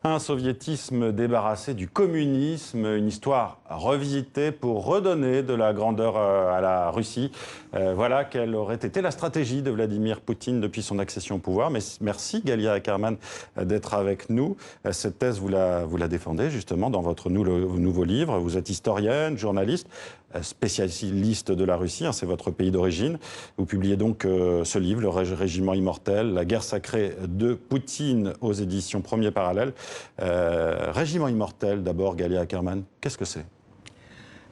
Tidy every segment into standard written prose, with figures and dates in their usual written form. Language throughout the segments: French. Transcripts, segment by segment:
Un soviétisme débarrassé du communisme, une histoire revisitée pour redonner de la grandeur à la Russie. Voilà quelle aurait été la stratégie de Vladimir Poutine depuis son accession au pouvoir. Mais merci Galia Ackerman d'être avec nous. Cette thèse, vous la défendez justement dans votre nouveau livre. Vous êtes historienne, journaliste, spécialiste de la Russie, hein, c'est votre pays d'origine. Vous publiez donc ce livre, Le Régiment immortel, la guerre sacrée de Poutine aux éditions Premier Parallèle. Régiment immortel, d'abord, Galia Ackerman, qu'est-ce que c'est?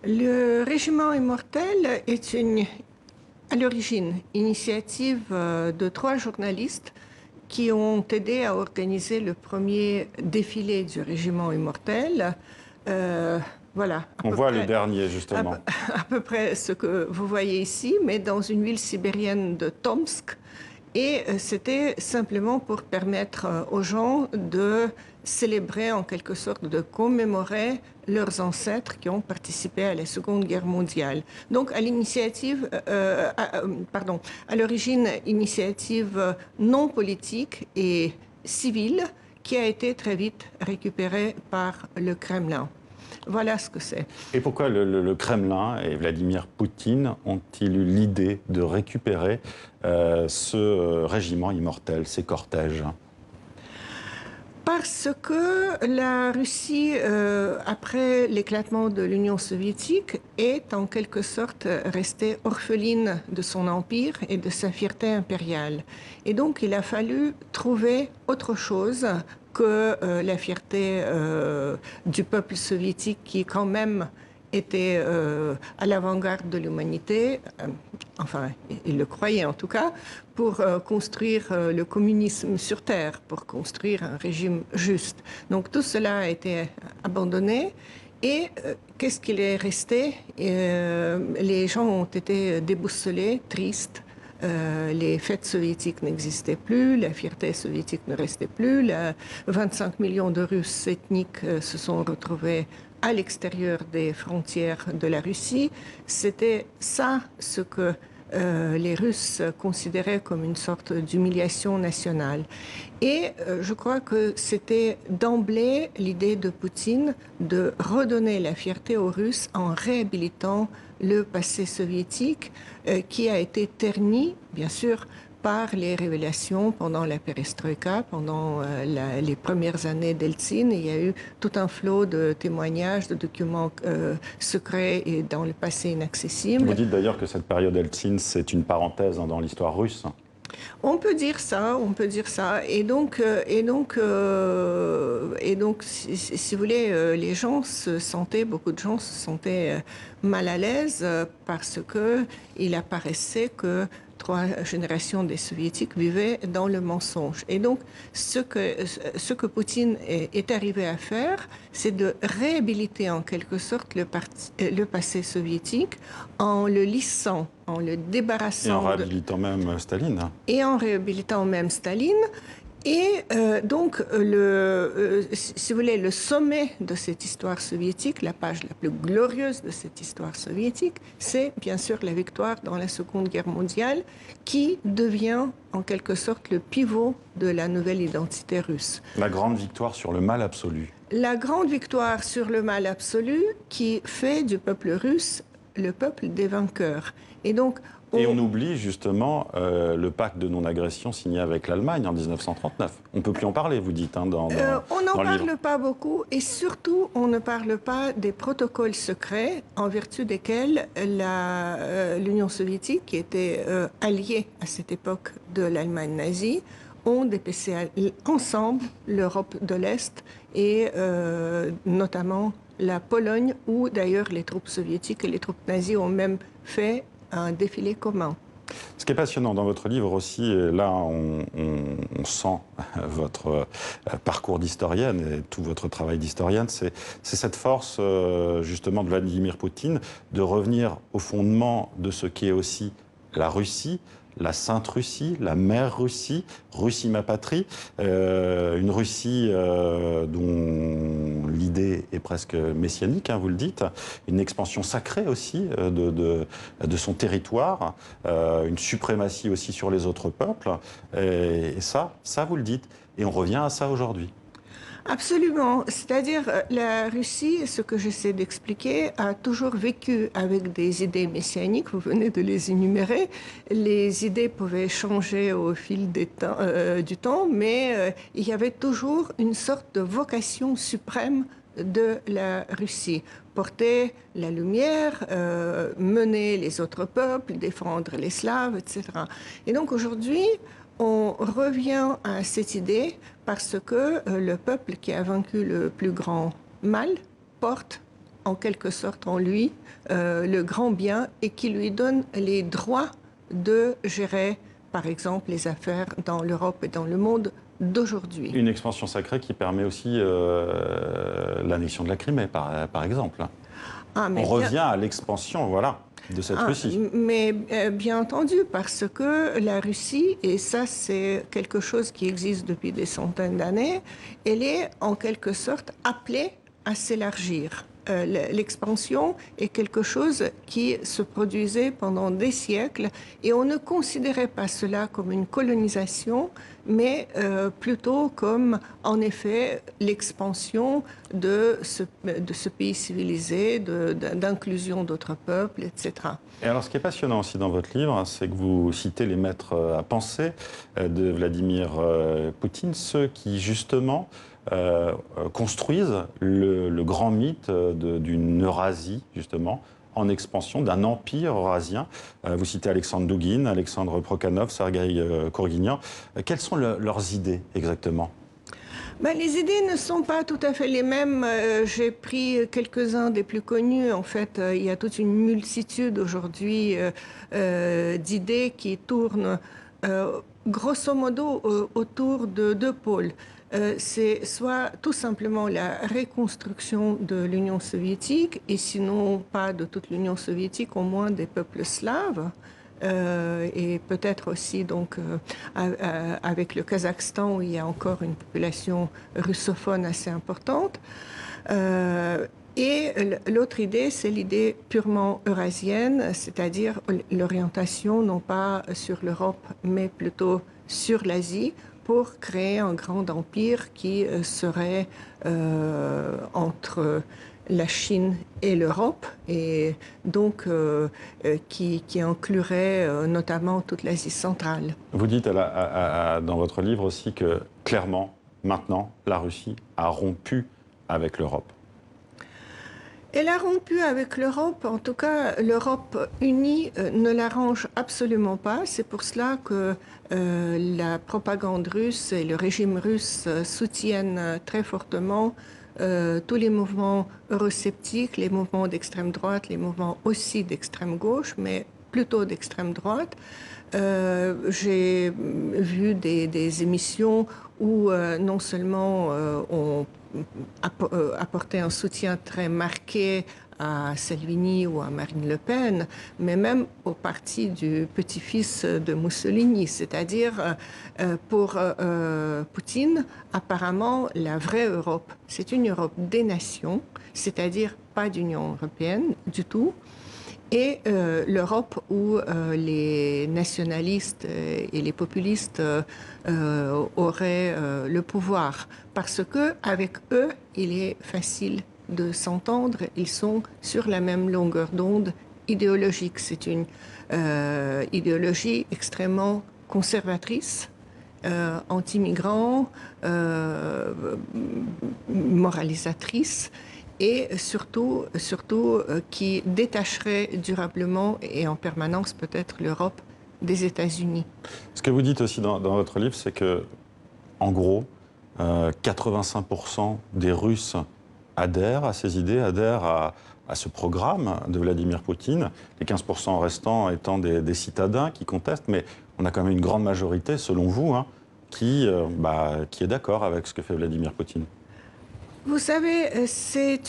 Le Régiment immortel est à l'origine, initiative de 3 journalistes qui ont aidé à organiser le premier défilé du Régiment immortel. Voilà. On voit le dernier, justement. À peu près ce que vous voyez ici, mais dans une ville sibérienne de Tomsk. Et c'était simplement pour permettre aux gens de célébrer, en quelque sorte, de commémorer leurs ancêtres qui ont participé à la Seconde Guerre mondiale. Donc, à l'origine, initiative non politique et civile qui a été très vite récupérée par le Kremlin. Voilà ce que c'est. Et pourquoi le Kremlin et Vladimir Poutine ont-ils eu l'idée de récupérer ce régiment immortel, ces cortèges? Parce que la Russie, après l'éclatement de l'Union soviétique, est en quelque sorte restée orpheline de son empire et de sa fierté impériale. Et donc il a fallu trouver autre chose que la fierté du peuple soviétique qui quand même était à l'avant-garde de l'humanité, enfin, il le croyait en tout cas, pour construire le communisme sur Terre, pour construire un régime juste. Donc tout cela a été abandonné. Et qu'est-ce qu'il est resté? Les gens ont été déboussolés, tristes. Les fêtes soviétiques n'existaient plus, la fierté soviétique ne restait plus, 25 millions de Russes ethniques se sont retrouvés à l'extérieur des frontières de la Russie. C'était ça ce que les Russes considéraient comme une sorte d'humiliation nationale. Et je crois que c'était d'emblée l'idée de Poutine de redonner la fierté aux Russes en réhabilitant le passé soviétique qui a été terni, bien sûr, par les révélations pendant la perestroïka, pendant les premières années d'Eltsine. Il y a eu tout un flot de témoignages, de documents secrets et dans le passé inaccessible. Vous dites d'ailleurs que cette période Eltsine, c'est une parenthèse dans l'histoire russe. On peut dire ça, on peut dire ça. Et donc, si vous voulez, les gens se sentaient, beaucoup de gens se sentaient mal à l'aise parce que il apparaissait que 3 générations des soviétiques vivaient dans le mensonge. Et donc, ce que Poutine est arrivé à faire, c'est de réhabiliter en quelque sorte le passé soviétique en le lissant, en le débarrassant. Et en réhabilitant même Staline. Et en réhabilitant même Staline. Et donc, si vous voulez, le sommet de cette histoire soviétique, la page la plus glorieuse de cette histoire soviétique, c'est bien sûr la victoire dans la Seconde Guerre mondiale, qui devient en quelque sorte le pivot de la nouvelle identité russe. La grande victoire sur le mal absolu. La grande victoire sur le mal absolu qui fait du peuple russe le peuple des vainqueurs. Et donc, et on oublie justement le pacte de non-agression signé avec l'Allemagne en 1939. On ne peut plus en parler, vous dites, hein, dans on n'en parle livre. Pas beaucoup, et surtout, on ne parle pas des protocoles secrets en vertu desquels l'Union soviétique, qui était alliée à cette époque de l'Allemagne nazie, ont dépecé ensemble l'Europe de l'Est et notamment la Pologne, où d'ailleurs les troupes soviétiques et les troupes nazies ont même fait un défilé commun. Ce qui est passionnant dans votre livre aussi, et là on sent votre parcours d'historienne et tout votre travail d'historienne, c'est cette force justement de Vladimir Poutine de revenir au fondement de ce qui est aussi la Russie, la Sainte Russie, la Mère Russie, Russie ma patrie, une Russie dont l'idée est presque messianique, hein, vous le dites, une expansion sacrée aussi de son territoire, une suprématie aussi sur les autres peuples, et ça vous le dites, et on revient à ça aujourd'hui. Absolument. C'est-à-dire, la Russie, ce que j'essaie d'expliquer, a toujours vécu avec des idées messianiques. Vous venez de les énumérer. Les idées pouvaient changer au fil du temps, mais il y avait toujours une sorte de vocation suprême de la Russie. Porter la lumière, mener les autres peuples, défendre les Slaves, etc. Et donc aujourd'hui, on revient à cette idée parce que le peuple qui a vaincu le plus grand mal porte en quelque sorte en lui le grand bien et qui lui donne les droits de gérer, par exemple, les affaires dans l'Europe et dans le monde d'aujourd'hui. Une expansion sacrée qui permet aussi l'annexion de la Crimée, par exemple. Ah, mais on revient à l'expansion, voilà, de cette Russie. Mais bien entendu, parce que la Russie, et ça c'est quelque chose qui existe depuis des centaines d'années, elle est en quelque sorte appelée à s'élargir. L'expansion est quelque chose qui se produisait pendant des siècles et on ne considérait pas cela comme une colonisation, mais plutôt comme, en effet, l'expansion de ce pays civilisé, d'inclusion d'autres peuples, etc. Et alors, ce qui est passionnant aussi dans votre livre, c'est que vous citez les maîtres à penser de Vladimir Poutine, ceux qui, justement, construisent le grand mythe d'une Eurasie, justement, en expansion, d'un empire eurasien. Vous citez Alexandre Douguine, Alexandre Prokhanov, Sergueï Kourguignan. Quelles sont leurs idées exactement ? Les idées ne sont pas tout à fait les mêmes. J'ai pris quelques-uns des plus connus. En fait, il y a toute une multitude aujourd'hui d'idées qui tournent grosso modo autour de deux pôles. C'est soit tout simplement la reconstruction de l'Union soviétique, et sinon pas de toute l'Union soviétique, au moins des peuples slaves. Et peut-être aussi donc avec le Kazakhstan où il y a encore une population russophone assez importante. Et l'autre idée, c'est l'idée purement eurasienne, c'est-à-dire l'orientation non pas sur l'Europe, mais plutôt sur l'Asie, pour créer un grand empire qui serait entre la Chine et l'Europe, et donc qui inclurait notamment toute l'Asie centrale. Vous dites dans votre livre aussi que, clairement, maintenant, la Russie a rompu avec l'Europe. Elle a rompu avec l'Europe, en tout cas l'Europe unie ne l'arrange absolument pas. C'est pour cela que la propagande russe et le régime russe soutiennent très fortement tous les mouvements eurosceptiques, les mouvements d'extrême droite, les mouvements aussi d'extrême gauche, mais plutôt d'extrême droite. J'ai vu des émissions où non seulement on apportait un soutien très marqué à Salvini ou à Marine Le Pen, mais même au parti du petit-fils de Mussolini. C'est-à-dire, pour Poutine, apparemment, la vraie Europe, c'est une Europe des nations, c'est-à-dire pas d'Union européenne du tout, et l'Europe où les nationalistes et les populistes auraient le pouvoir. Parce que avec eux, il est facile de s'entendre. Ils sont sur la même longueur d'onde idéologique. C'est une idéologie extrêmement conservatrice, anti-migrant, moralisatrice, et surtout qui détacherait durablement et en permanence peut-être l'Europe des États-Unis. Ce que vous dites aussi dans votre livre, c'est que, en gros, 85% des Russes adhèrent à ces idées, adhèrent à ce programme de Vladimir Poutine, les 15% restants étant des citadins qui contestent, mais on a quand même une grande majorité, selon vous, qui est d'accord avec ce que fait Vladimir Poutine. Vous savez, c'est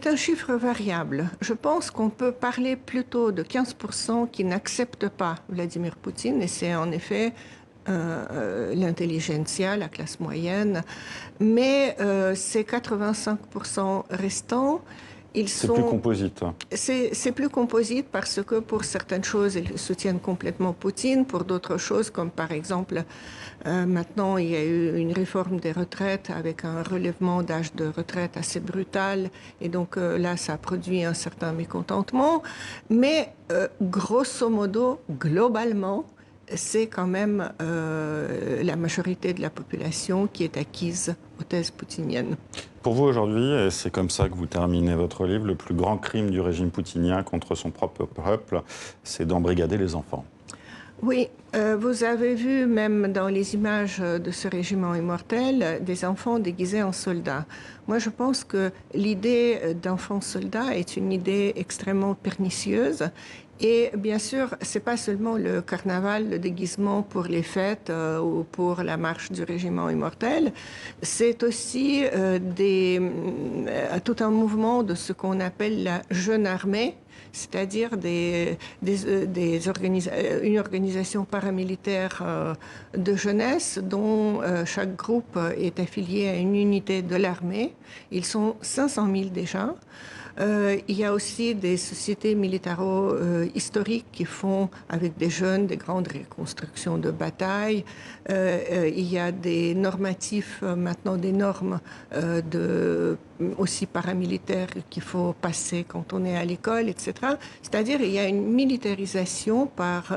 un chiffre variable. Je pense qu'on peut parler plutôt de 15% qui n'acceptent pas Vladimir Poutine, et c'est en effet l'intelligentsia, la classe moyenne. Mais ces 85% restants, C'est plus composite. C'est plus composite parce que pour certaines choses, ils soutiennent complètement Poutine. Pour d'autres choses, comme par exemple, maintenant, il y a eu une réforme des retraites avec un relèvement d'âge de retraite assez brutal. Et donc là, ça a produit un certain mécontentement. Mais grosso modo, globalement, c'est quand même la majorité de la population qui est acquise aux thèses poutiniennes. Pour vous aujourd'hui, et c'est comme ça que vous terminez votre livre, le plus grand crime du régime poutinien contre son propre peuple, c'est d'embrigader les enfants. Oui, vous avez vu même dans les images de ce régiment immortel des enfants déguisés en soldats. Moi, je pense que l'idée d'enfants soldats est une idée extrêmement pernicieuse. Et bien sûr, c'est pas seulement le carnaval, le déguisement pour les fêtes ou pour la marche du régiment immortel, c'est aussi tout un mouvement de ce qu'on appelle la jeune armée, c'est-à-dire une organisation paramilitaire de jeunesse dont chaque groupe est affilié à une unité de l'armée. Ils sont 500 000 déjà. Il y a aussi des sociétés militaro-historiques qui font avec des jeunes des grandes reconstructions de batailles. Il y a des normatifs, maintenant des normes aussi paramilitaires qu'il faut passer quand on est à l'école, etc. C'est-à-dire il y a une militarisation par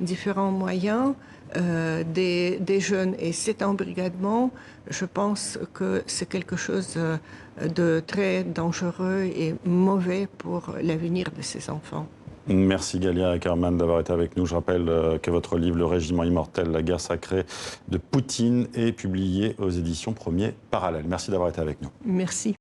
différents moyens des jeunes. Et cet embrigadement, je pense que c'est quelque chose de très dangereux et mauvais pour l'avenir de ces enfants. Merci Galia Ackerman d'avoir été avec nous. Je rappelle que votre livre, Le Régiment immortel, la guerre sacrée de Poutine, est publié aux éditions Premier Parallèle. Merci d'avoir été avec nous. Merci.